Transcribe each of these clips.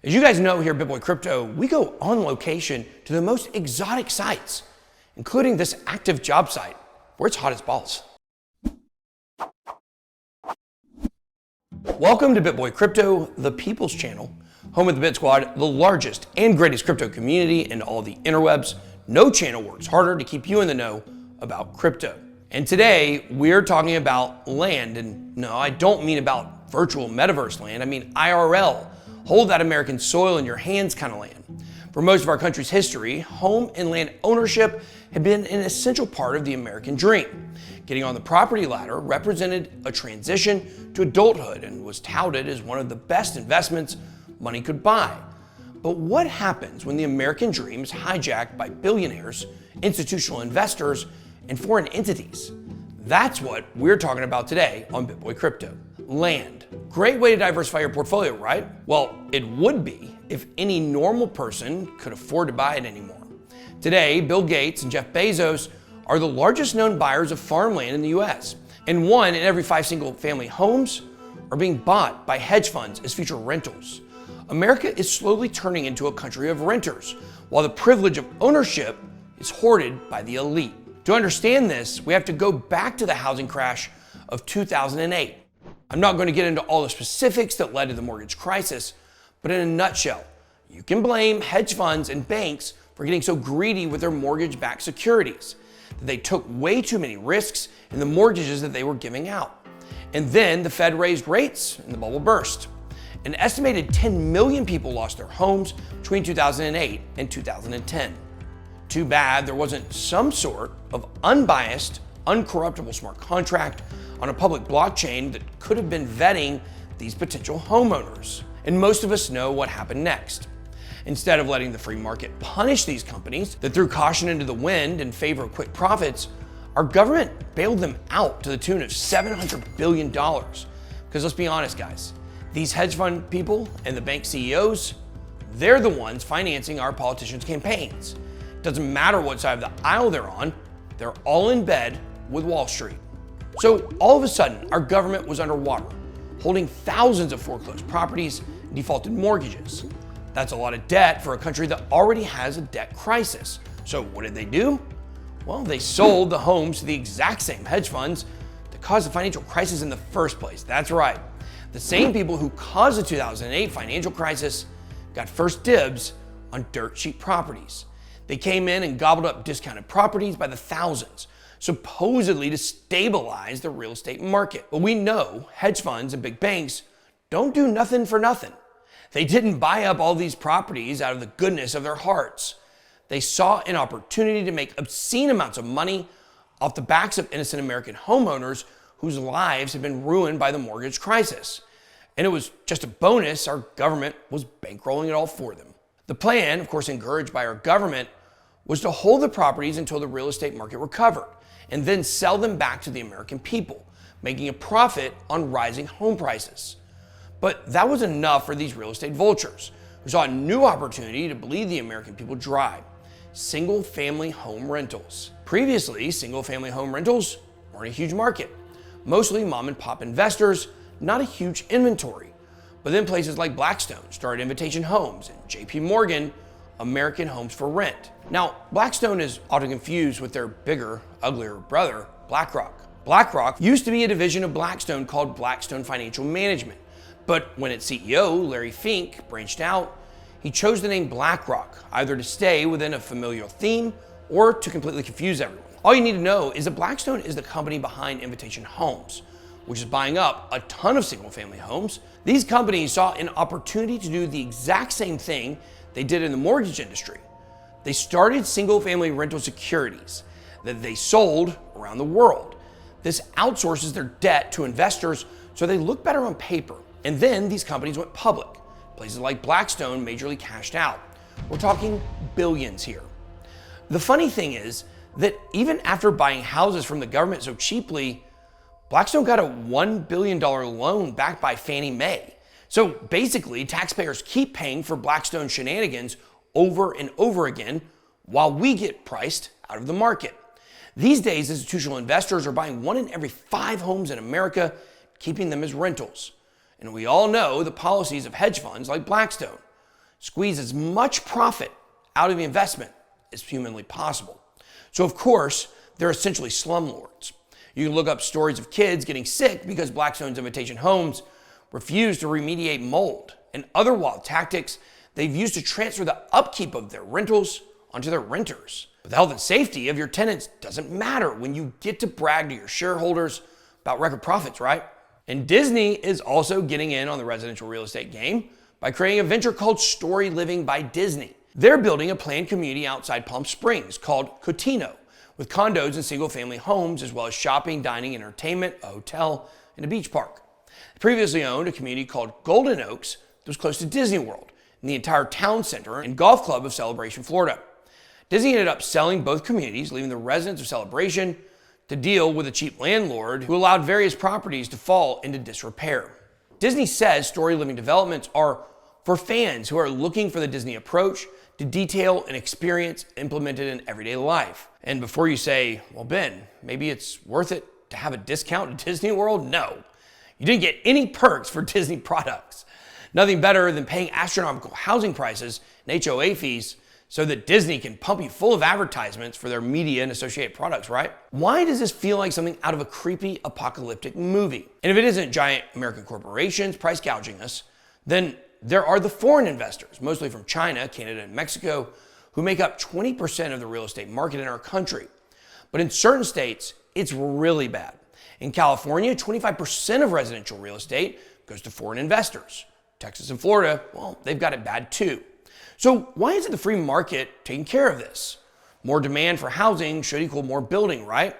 As you guys know here at BitBoy Crypto, we go on location to the most exotic sites, including this active job site where it's hot as balls. Welcome to BitBoy Crypto, the people's channel, home of the BitSquad, the largest and greatest crypto community in all the interwebs. No channel works harder to keep you in the know about crypto. And today we're talking about land, and no, I don't mean about virtual metaverse land, I mean IRL. Hold that American soil in your hands kind of land. For most of our country's history, home and land ownership had been an essential part of the American dream. Getting on the property ladder represented a transition to adulthood and was touted as one of the best investments money could buy. But what happens when the American dream is hijacked by billionaires, institutional investors, and foreign entities? That's what we're talking about today on BitBoy Crypto. Land. Great way to diversify your portfolio, right? Well, it would be if any normal person could afford to buy it anymore. Today, Bill Gates and Jeff Bezos are the largest known buyers of farmland in the US, and 1 in every 5 single-family homes are being bought by hedge funds as future rentals. America is slowly turning into a country of renters, while the privilege of ownership is hoarded by the elite. To understand this, we have to go back to the housing crash of 2008. I'm not going to get into all the specifics that led to the mortgage crisis, but in a nutshell, you can blame hedge funds and banks for getting so greedy with their mortgage-backed securities that they took way too many risks in the mortgages that they were giving out. And then the Fed raised rates and the bubble burst. An estimated 10 million people lost their homes between 2008 and 2010. Too bad there wasn't some sort of unbiased, uncorruptible smart contract on a public blockchain that could have been vetting these potential homeowners. And most of us know what happened next. Instead of letting the free market punish these companies that threw caution into the wind in favor of quick profits, our government bailed them out to the tune of $700 billion. Because let's be honest, guys, these hedge fund people and the bank CEOs, they're the ones financing our politicians' campaigns. Doesn't matter what side of the aisle they're on, they're all in bed with Wall Street. So all of a sudden, our government was underwater, holding thousands of foreclosed properties and defaulted mortgages. That's a lot of debt for a country that already has a debt crisis. So what did they do? Well, they sold the homes to the exact same hedge funds that caused the financial crisis in the first place. That's right. The same people who caused the 2008 financial crisis got first dibs on dirt cheap properties. They came in and gobbled up discounted properties by the thousands, supposedly to stabilize the real estate market. But we know hedge funds and big banks don't do nothing for nothing. They didn't buy up all these properties out of the goodness of their hearts. They saw an opportunity to make obscene amounts of money off the backs of innocent American homeowners whose lives had been ruined by the mortgage crisis. And it was just a bonus our government was bankrolling it all for them. The plan, of course encouraged by our government, was to hold the properties until the real estate market recovered and then sell them back to the American people, making a profit on rising home prices. But that was enough for these real estate vultures, who saw a new opportunity to bleed the American people dry: single-family home rentals. Previously, single-family home rentals weren't a huge market. Mostly mom-and-pop investors, not a huge inventory. But then places like Blackstone started Invitation Homes and JP Morgan, American Homes for Rent. Now, Blackstone is often confused with their bigger, uglier brother, BlackRock. BlackRock used to be a division of Blackstone called Blackstone Financial Management. But when its CEO, Larry Fink, branched out, he chose the name BlackRock, either to stay within a familiar theme or to completely confuse everyone. All you need to know is that Blackstone is the company behind Invitation Homes, which is buying up a ton of single-family homes. These companies saw an opportunity to do the exact same thing they did in the mortgage industry. They started single-family rental securities that they sold around the world. This outsources their debt to investors so they look better on paper. And then these companies went public. Places like Blackstone majorly cashed out. We're talking billions here. The funny thing is that even after buying houses from the government so cheaply, Blackstone got a $1 billion loan backed by Fannie Mae. So basically, taxpayers keep paying for Blackstone shenanigans over and over again while we get priced out of the market. These days, institutional investors are buying 1 in every 5 homes in America, keeping them as rentals. And we all know the policies of hedge funds like Blackstone. squeeze as much profit out of the investment as humanly possible. So of course, they're essentially slumlords. You can look up stories of kids getting sick because Blackstone's Invitation Homes refused to remediate mold and other wild tactics they've used to transfer the upkeep of their rentals onto their renters. But the health and safety of your tenants doesn't matter when you get to brag to your shareholders about record profits, right? And Disney is also getting in on the residential real estate game by creating a venture called Story Living by Disney. They're building a planned community outside Palm Springs called Cotino, with condos and single-family homes, as well as shopping, dining, entertainment, a hotel, and a beach park. They previously owned a community called Golden Oaks that was close to Disney World and the entire town center and golf club of Celebration, Florida. Disney ended up selling both communities, leaving the residents of Celebration to deal with a cheap landlord who allowed various properties to fall into disrepair. Disney says Story Living developments are for fans who are looking for the Disney approach to detail and experience implemented in everyday life. And before you say, well, Ben, maybe it's worth it to have a discount at Disney World? No, you didn't get any perks for Disney products. Nothing better than paying astronomical housing prices and HOA fees so that Disney can pump you full of advertisements for their media and associated products, right? Why does this feel like something out of a creepy apocalyptic movie? And if it isn't giant American corporations price gouging us, then there are the foreign investors, mostly from China, Canada, and Mexico, who make up 20% of the real estate market in our country. But in certain states, it's really bad. In California, 25% of residential real estate goes to foreign investors. Texas and Florida, well, they've got it bad too. So why isn't the free market taking care of this? More demand for housing should equal more building, right?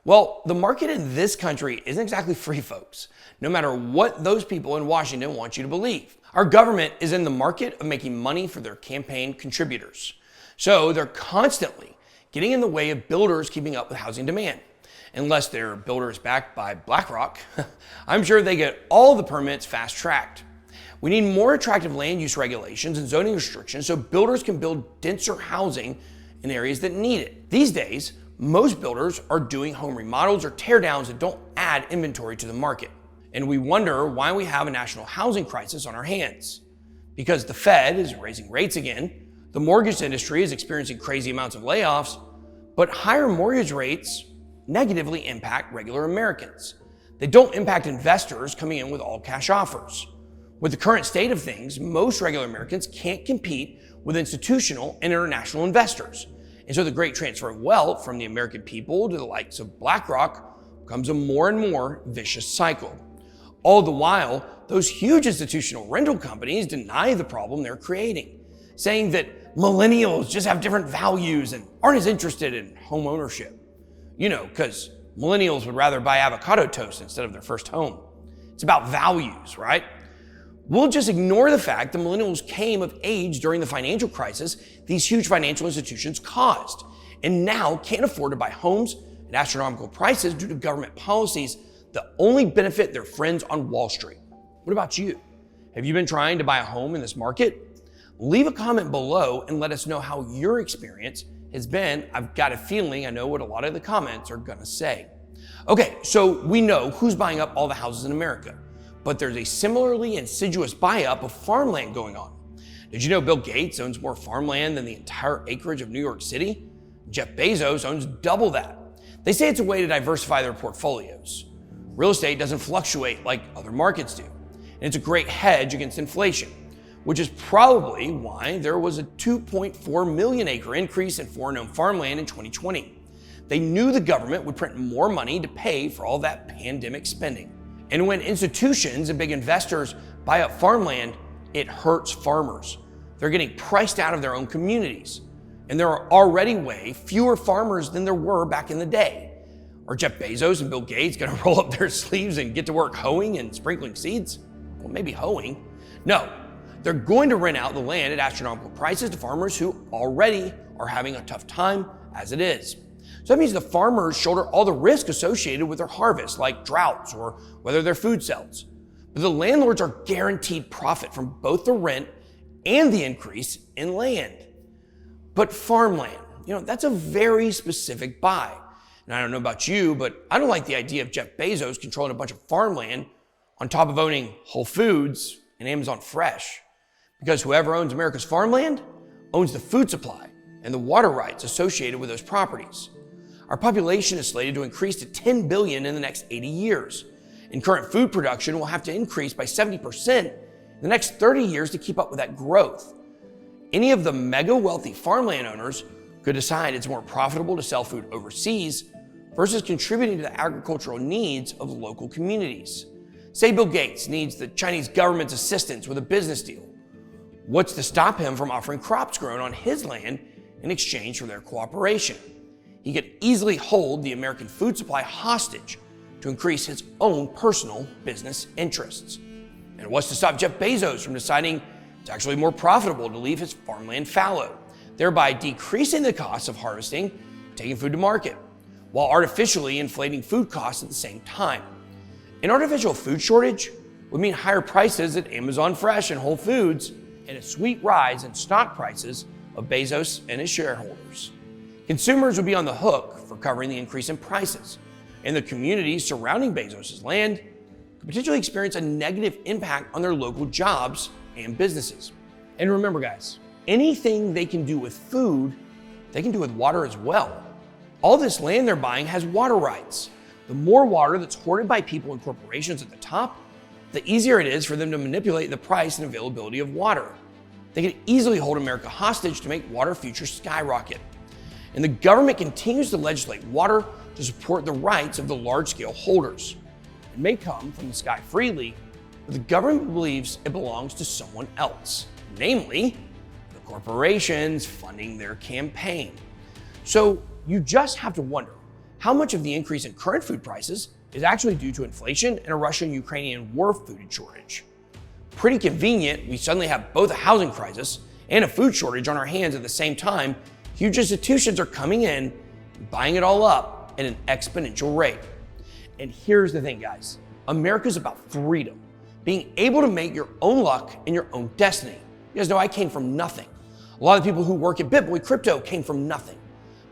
Well, the market in this country isn't exactly free, folks, no matter what those people in Washington want you to believe. Our government is in the market of making money for their campaign contributors. So they're constantly getting in the way of builders keeping up with housing demand. Unless their builder is backed by BlackRock, I'm sure they get all the permits fast-tracked. We need more attractive land use regulations and zoning restrictions so builders can build denser housing in areas that need it. These days, most builders are doing home remodels or teardowns that don't add inventory to the market. And we wonder why we have a national housing crisis on our hands. Because the Fed is raising rates again, the mortgage industry is experiencing crazy amounts of layoffs, but higher mortgage rates negatively impact regular Americans. They don't impact investors coming in with all cash offers. With the current state of things, most regular Americans can't compete with institutional and international investors. And so the great transfer of wealth from the American people to the likes of BlackRock becomes a more and more vicious cycle. All the while, those huge institutional rental companies deny the problem they're creating, saying that millennials just have different values and aren't as interested in home ownership. You know, because millennials would rather buy avocado toast instead of their first home. It's about values, right? We'll just ignore the fact that millennials came of age during the financial crisis these huge financial institutions caused, and now can't afford to buy homes at astronomical prices due to government policies that only benefit their friends on Wall Street. What about you? Have you been trying to buy a home in this market? Leave a comment below and let us know how your experience has been. I've got a feeling I know what a lot of the comments are gonna say. Okay, so we know who's buying up all the houses in America, but there's a similarly insidious buy-up of farmland going on. Did you know Bill Gates owns more farmland than the entire acreage of New York City? Jeff Bezos owns double that. They say it's a way to diversify their portfolios. Real estate doesn't fluctuate like other markets do, and it's a great hedge against inflation, which is probably why there was a 2.4 million acre increase in foreign-owned farmland in 2020. They knew the government would print more money to pay for all that pandemic spending. And when institutions and big investors buy up farmland, it hurts farmers. They're getting priced out of their own communities. And there are already way fewer farmers than there were back in the day. Are Jeff Bezos and Bill Gates gonna roll up their sleeves and get to work hoeing and sprinkling seeds? Well, maybe hoeing. No, they're going to rent out the land at astronomical prices to farmers who already are having a tough time as it is. So that means the farmers shoulder all the risk associated with their harvest, like droughts or whether their food sells. But the landlords are guaranteed profit from both the rent and the increase in land. But farmland, that's a very specific buy. And I don't know about you, but I don't like the idea of Jeff Bezos controlling a bunch of farmland on top of owning Whole Foods and Amazon Fresh. because whoever owns America's farmland owns the food supply and the water rights associated with those properties. Our population is slated to increase to 10 billion in the next 80 years, and current food production will have to increase by 70% in the next 30 years to keep up with that growth. Any of the mega wealthy farmland owners could decide it's more profitable to sell food overseas versus contributing to the agricultural needs of the local communities. Say Bill Gates needs the Chinese government's assistance with a business deal. What's to stop him from offering crops grown on his land in exchange for their cooperation? He could easily hold the American food supply hostage to increase his own personal business interests. And what's to stop Jeff Bezos from deciding it's actually more profitable to leave his farmland fallow, thereby decreasing the cost of harvesting and taking food to market, while artificially inflating food costs at the same time? An artificial food shortage would mean higher prices at Amazon Fresh and Whole Foods, and a sweet rise in stock prices of Bezos and his shareholders. Consumers would be on the hook for covering the increase in prices, and the communities surrounding Bezos' land could potentially experience a negative impact on their local jobs and businesses. And remember, guys, anything they can do with food, they can do with water as well. All this land they're buying has water rights. The more water that's hoarded by people and corporations at the top, the easier it is for them to manipulate the price and availability of water. They can easily hold America hostage to make water futures skyrocket. And the government continues to legislate water to support the rights of the large-scale holders. It may come from the sky freely, but the government believes it belongs to someone else, namely the corporations funding their campaign. So you just have to wonder how much of the increase in current food prices is actually due to inflation and a Russian-Ukrainian war food shortage. Pretty convenient, we suddenly have both a housing crisis and a food shortage on our hands at the same time. Huge institutions are coming in and buying it all up at an exponential rate. And here's the thing, guys. America's about freedom, being able to make your own luck and your own destiny. You guys know I came from nothing. A lot of the people who work at BitBoy Crypto came from nothing.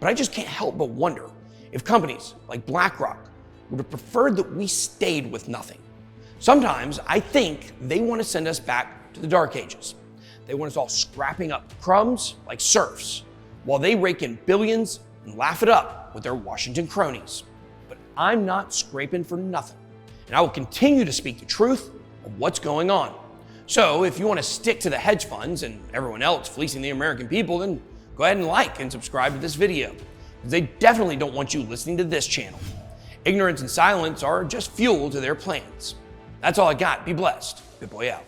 But I just can't help but wonder if companies like BlackRock would have preferred that we stayed with nothing. Sometimes I think they want to send us back to the dark ages. They want us all scrapping up crumbs like serfs, while they rake in billions and laugh it up with their Washington cronies. But I'm not scraping for nothing, and I will continue to speak the truth of what's going on. So if you want to stick to the hedge funds and everyone else fleecing the American people, then go ahead and like and subscribe to this video, because they definitely don't want you listening to this channel. Ignorance and silence are just fuel to their plans. That's all I got. Be blessed. BitBoy out.